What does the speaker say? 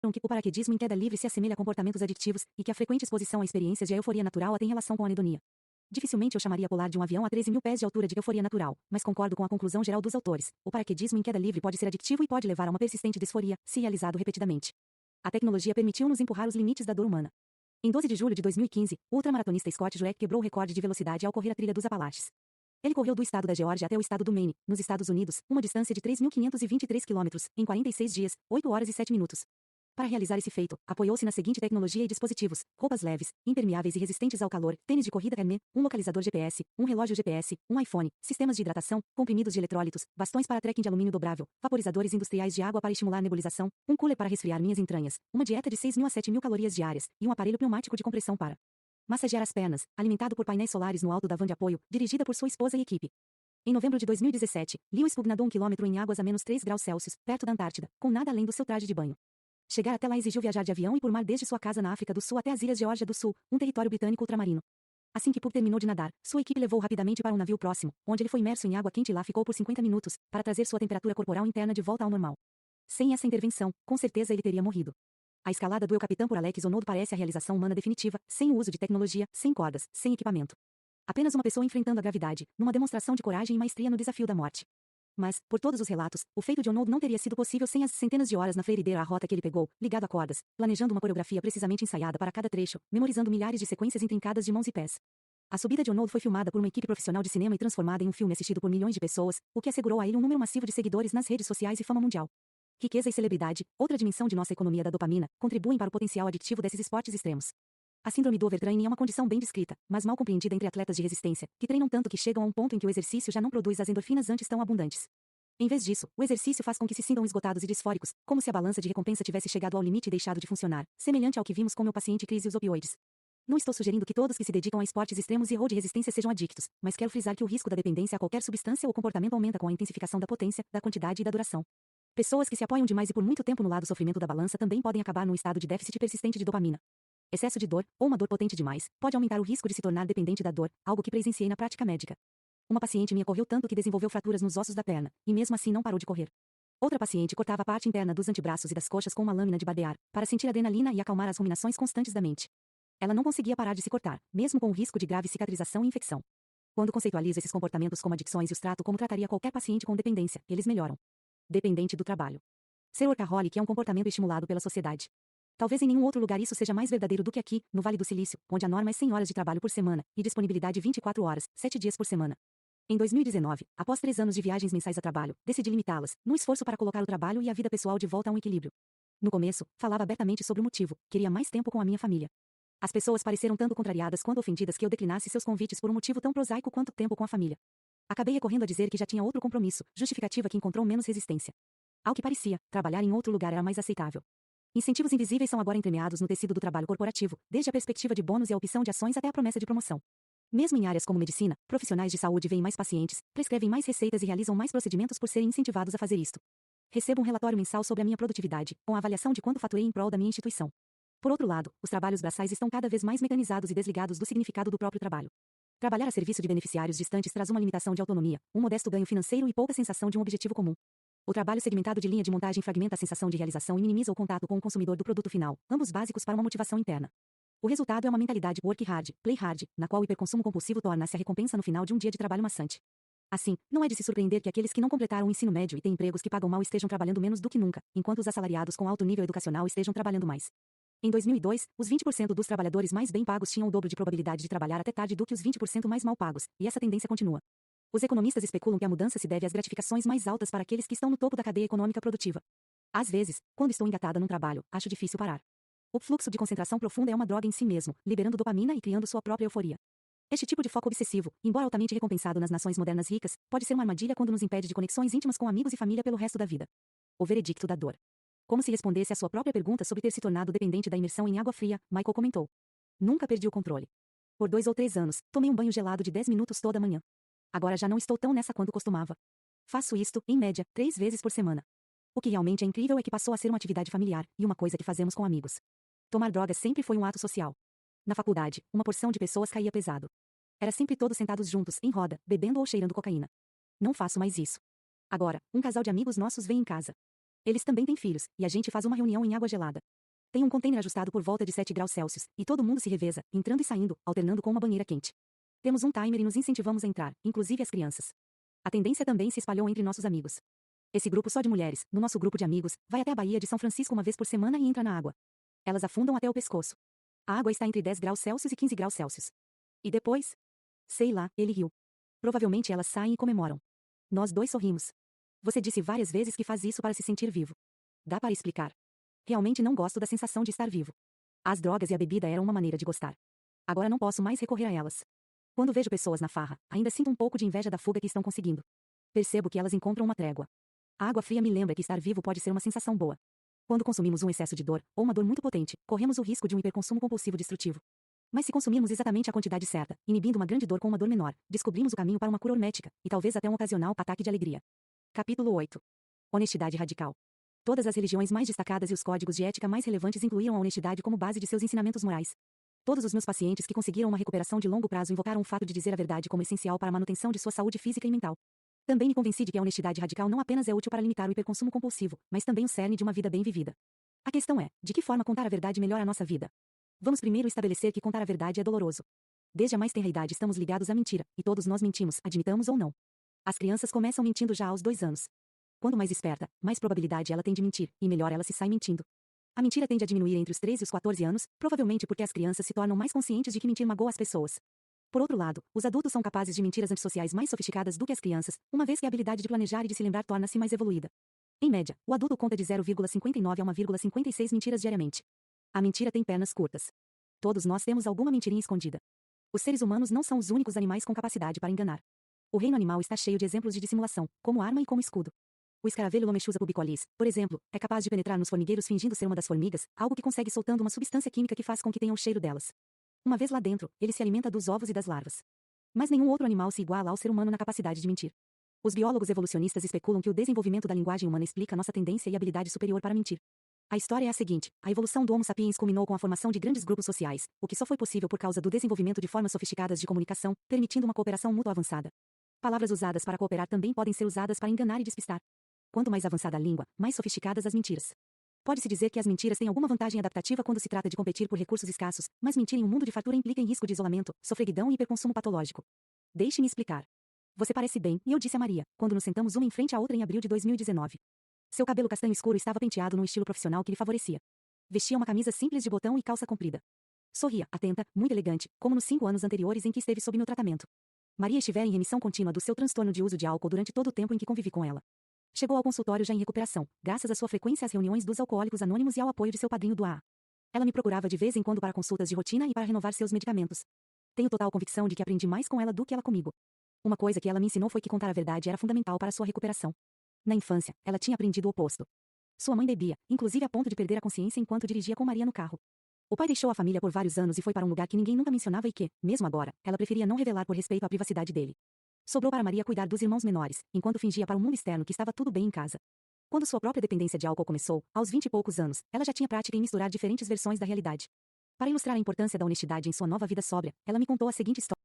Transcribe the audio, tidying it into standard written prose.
que o paraquedismo em queda livre se assemelha a comportamentos adictivos e que a frequente exposição a experiências de euforia natural tem relação com a anedonia. Dificilmente eu chamaria pular de um avião a 13 mil pés de altura de euforia natural, mas concordo com a conclusão geral dos autores. O paraquedismo em queda livre pode ser adictivo e pode levar a uma persistente disforia, se realizado repetidamente. A tecnologia permitiu-nos empurrar os limites da dor humana. Em 12 de julho de 2015, o ultramaratonista Scott Jurek quebrou o recorde de velocidade ao correr a trilha dos Apalaches. Ele correu do estado da Geórgia até o estado do Maine, nos Estados Unidos, uma distância de 3.523 quilômetros, em 46 dias, 8 horas e 7 minutos. Para realizar esse feito, apoiou-se na seguinte tecnologia e dispositivos: roupas leves, impermeáveis e resistentes ao calor, tênis de corrida Hermès, um localizador GPS, um relógio GPS, um iPhone, sistemas de hidratação, comprimidos de eletrólitos, bastões para trekking de alumínio dobrável, vaporizadores industriais de água para estimular nebulização, um cooler para resfriar minhas entranhas, uma dieta de 6.000 a 7.000 calorias diárias, e um aparelho pneumático de compressão para massagear as pernas, alimentado por painéis solares no alto da van de apoio, dirigida por sua esposa e equipe. Em novembro de 2017, Lewis nadou 1 quilômetro em águas a menos 3 graus Celsius, perto da Antártida, com nada além do seu traje de banho. Chegar até lá exigiu viajar de avião e por mar desde sua casa na África do Sul até as ilhas Geórgia do Sul, um território britânico ultramarino. Assim que Puck terminou de nadar, sua equipe levou-o rapidamente para um navio próximo, onde ele foi imerso em água quente e lá ficou por 50 minutos, para trazer sua temperatura corporal interna de volta ao normal. Sem essa intervenção, com certeza ele teria morrido. A escalada do capitão por Alex Honnold parece a realização humana definitiva, sem o uso de tecnologia, sem cordas, sem equipamento. Apenas uma pessoa enfrentando a gravidade, numa demonstração de coragem e maestria no desafio da morte. Mas, por todos os relatos, o feito de Honnold não teria sido possível sem as centenas de horas na freireira à rota que ele pegou, ligado a cordas, planejando uma coreografia precisamente ensaiada para cada trecho, memorizando milhares de sequências intrincadas de mãos e pés. A subida de Honnold foi filmada por uma equipe profissional de cinema e transformada em um filme assistido por milhões de pessoas, o que assegurou a ele um número massivo de seguidores nas redes sociais e fama mundial. Riqueza e celebridade, outra dimensão de nossa economia da dopamina, contribuem para o potencial aditivo desses esportes extremos. A síndrome do overtraining é uma condição bem descrita, mas mal compreendida entre atletas de resistência, que treinam tanto que chegam a um ponto em que o exercício já não produz as endorfinas antes tão abundantes. Em vez disso, o exercício faz com que se sintam esgotados e disfóricos, como se a balança de recompensa tivesse chegado ao limite e deixado de funcionar, semelhante ao que vimos com meu paciente crise e os opioides. Não estou sugerindo que todos que se dedicam a esportes extremos e/ou de resistência sejam adictos, mas quero frisar que o risco da dependência a qualquer substância ou comportamento aumenta com a intensificação da potência, da quantidade e da duração. Pessoas que se apoiam demais e por muito tempo no lado sofrimento da balança também podem acabar num estado de déficit persistente de dopamina. Excesso de dor, ou uma dor potente demais, pode aumentar o risco de se tornar dependente da dor, algo que presenciei na prática médica. Uma paciente minha correu tanto que desenvolveu fraturas nos ossos da perna, e mesmo assim não parou de correr. Outra paciente cortava a parte interna dos antebraços e das coxas com uma lâmina de barbear, para sentir adrenalina e acalmar as ruminações constantes da mente. Ela não conseguia parar de se cortar, mesmo com o risco de grave cicatrização e infecção. Quando conceitualizo esses comportamentos como adicções e os trato como trataria qualquer paciente com dependência, eles melhoram. Dependente do trabalho. Ser workaholic é um comportamento estimulado pela sociedade. Talvez em nenhum outro lugar isso seja mais verdadeiro do que aqui, no Vale do Silício, onde a norma é 100 horas de trabalho por semana, e disponibilidade 24 horas, 7 dias por semana. Em 2019, após 3 anos de viagens mensais a trabalho, decidi limitá-las, num esforço para colocar o trabalho e a vida pessoal de volta a um equilíbrio. No começo, falava abertamente sobre o motivo: queria mais tempo com a minha família. As pessoas pareceram tanto contrariadas quanto ofendidas que eu declinasse seus convites por um motivo tão prosaico quanto tempo com a família. Acabei recorrendo a dizer que já tinha outro compromisso, justificativa que encontrou menos resistência. Ao que parecia, trabalhar em outro lugar era mais aceitável. Incentivos invisíveis são agora entremeados no tecido do trabalho corporativo, desde a perspectiva de bônus e a opção de ações até a promessa de promoção. Mesmo em áreas como medicina, profissionais de saúde veem mais pacientes, prescrevem mais receitas e realizam mais procedimentos por serem incentivados a fazer isto. Recebo um relatório mensal sobre a minha produtividade, com a avaliação de quanto faturei em prol da minha instituição. Por outro lado, os trabalhos braçais estão cada vez mais mecanizados e desligados do significado do próprio trabalho. Trabalhar a serviço de beneficiários distantes traz uma limitação de autonomia, um modesto ganho financeiro e pouca sensação de um objetivo comum. O trabalho segmentado de linha de montagem fragmenta a sensação de realização e minimiza o contato com o consumidor do produto final, ambos básicos para uma motivação interna. O resultado é uma mentalidade work hard, play hard, na qual o hiperconsumo compulsivo torna-se a recompensa no final de um dia de trabalho maçante. Assim, não é de se surpreender que aqueles que não completaram o ensino médio e têm empregos que pagam mal estejam trabalhando menos do que nunca, enquanto os assalariados com alto nível educacional estejam trabalhando mais. Em 2002, os 20% dos trabalhadores mais bem pagos tinham o dobro de probabilidade de trabalhar até tarde do que os 20% mais mal pagos, e essa tendência continua. Os economistas especulam que a mudança se deve às gratificações mais altas para aqueles que estão no topo da cadeia econômica produtiva. Às vezes, quando estou engatada num trabalho, acho difícil parar. O fluxo de concentração profunda é uma droga em si mesmo, liberando dopamina e criando sua própria euforia. Este tipo de foco obsessivo, embora altamente recompensado nas nações modernas ricas, pode ser uma armadilha quando nos impede de conexões íntimas com amigos e família pelo resto da vida. O veredicto da dor. Como se respondesse à sua própria pergunta sobre ter se tornado dependente da imersão em água fria, Michael comentou. Nunca perdi o controle. Por 2 ou 3 anos, tomei um banho gelado de 10 minutos toda manhã. Agora já não estou tão nessa quanto costumava. Faço isto, em média, 3 vezes por semana. O que realmente é incrível é que passou a ser uma atividade familiar, e uma coisa que fazemos com amigos. Tomar drogas sempre foi um ato social. Na faculdade, uma porção de pessoas caía pesado. Era sempre todos sentados juntos, em roda, bebendo ou cheirando cocaína. Não faço mais isso. Agora, um casal de amigos nossos vem em casa. Eles também têm filhos, e a gente faz uma reunião em água gelada. Tem um container ajustado por volta de 7 graus Celsius, e todo mundo se reveza, entrando e saindo, alternando com uma banheira quente. Temos um timer e nos incentivamos a entrar, inclusive as crianças. A tendência também se espalhou entre nossos amigos. Esse grupo só de mulheres, no nosso grupo de amigos, vai até a Baía de São Francisco uma vez por semana e entra na água. Elas afundam até o pescoço. A água está entre 10 graus Celsius e 15 graus Celsius. E depois? Sei lá, ele riu. Provavelmente elas saem e comemoram. Nós dois sorrimos. Você disse várias vezes que faz isso para se sentir vivo. Dá para explicar. Realmente não gosto da sensação de estar vivo. As drogas e a bebida eram uma maneira de gostar. Agora não posso mais recorrer a elas. Quando vejo pessoas na farra, ainda sinto um pouco de inveja da fuga que estão conseguindo. Percebo que elas encontram uma trégua. A água fria me lembra que estar vivo pode ser uma sensação boa. Quando consumimos um excesso de dor, ou uma dor muito potente, corremos o risco de um hiperconsumo compulsivo destrutivo. Mas se consumirmos exatamente a quantidade certa, inibindo uma grande dor com uma dor menor, descobrimos o caminho para uma cura hormética, e talvez até um ocasional ataque de alegria. Capítulo 8. Honestidade radical. Todas as religiões mais destacadas e os códigos de ética mais relevantes incluíram a honestidade como base de seus ensinamentos morais. Todos os meus pacientes que conseguiram uma recuperação de longo prazo invocaram o fato de dizer a verdade como essencial para a manutenção de sua saúde física e mental. Também me convenci de que a honestidade radical não apenas é útil para limitar o hiperconsumo compulsivo, mas também o cerne de uma vida bem vivida. A questão é, de que forma contar a verdade melhora a nossa vida? Vamos primeiro estabelecer que contar a verdade é doloroso. Desde a mais tenra idade estamos ligados à mentira, e todos nós mentimos, admitamos ou não. As crianças começam mentindo já aos 2 anos. Quanto mais esperta, mais probabilidade ela tem de mentir, e melhor ela se sai mentindo. A mentira tende a diminuir entre os 13 e os 14 anos, provavelmente porque as crianças se tornam mais conscientes de que mentir magoa as pessoas. Por outro lado, os adultos são capazes de mentiras antissociais mais sofisticadas do que as crianças, uma vez que a habilidade de planejar e de se lembrar torna-se mais evoluída. Em média, o adulto conta de 0,59 a 1,56 mentiras diariamente. A mentira tem pernas curtas. Todos nós temos alguma mentirinha escondida. Os seres humanos não são os únicos animais com capacidade para enganar. O reino animal está cheio de exemplos de dissimulação, como arma e como escudo. O escaravelho Lomechusa pubicolis, por exemplo, é capaz de penetrar nos formigueiros fingindo ser uma das formigas, algo que consegue soltando uma substância química que faz com que tenha o cheiro delas. Uma vez lá dentro, ele se alimenta dos ovos e das larvas. Mas nenhum outro animal se iguala ao ser humano na capacidade de mentir. Os biólogos evolucionistas especulam que o desenvolvimento da linguagem humana explica nossa tendência e habilidade superior para mentir. A história é a seguinte: a evolução do Homo sapiens culminou com a formação de grandes grupos sociais, o que só foi possível por causa do desenvolvimento de formas sofisticadas de comunicação, permitindo uma cooperação mútua avançada. Palavras usadas para cooperar também podem ser usadas para enganar e despistar. Quanto mais avançada a língua, mais sofisticadas as mentiras. Pode-se dizer que as mentiras têm alguma vantagem adaptativa quando se trata de competir por recursos escassos, mas mentir em um mundo de fartura implica em risco de isolamento, sofreguidão e hiperconsumo patológico. Deixe-me explicar. Você parece bem, e eu disse a Maria, quando nos sentamos uma em frente à outra em abril de 2019. Seu cabelo castanho escuro estava penteado num estilo profissional que lhe favorecia. Vestia uma camisa simples de botão e calça comprida. Sorria, atenta, muito elegante, como nos 5 anos anteriores em que esteve sob meu tratamento. Maria estivera em remissão contínua do seu transtorno de uso de álcool durante todo o tempo em que convivi com ela. Chegou ao consultório já em recuperação, graças à sua frequência às reuniões dos alcoólicos anônimos e ao apoio de seu padrinho do AA. Ela me procurava de vez em quando para consultas de rotina e para renovar seus medicamentos. Tenho total convicção de que aprendi mais com ela do que ela comigo. Uma coisa que ela me ensinou foi que contar a verdade era fundamental para sua recuperação. Na infância, ela tinha aprendido o oposto. Sua mãe bebia, inclusive a ponto de perder a consciência enquanto dirigia com Maria no carro. O pai deixou a família por vários anos e foi para um lugar que ninguém nunca mencionava e que, mesmo agora, ela preferia não revelar por respeito à privacidade dele. Sobrou para Maria cuidar dos irmãos menores, enquanto fingia para o mundo externo que estava tudo bem em casa. Quando sua própria dependência de álcool começou, aos 20 e poucos anos, ela já tinha prática em misturar diferentes versões da realidade. Para ilustrar a importância da honestidade em sua nova vida sóbria, ela me contou a seguinte história.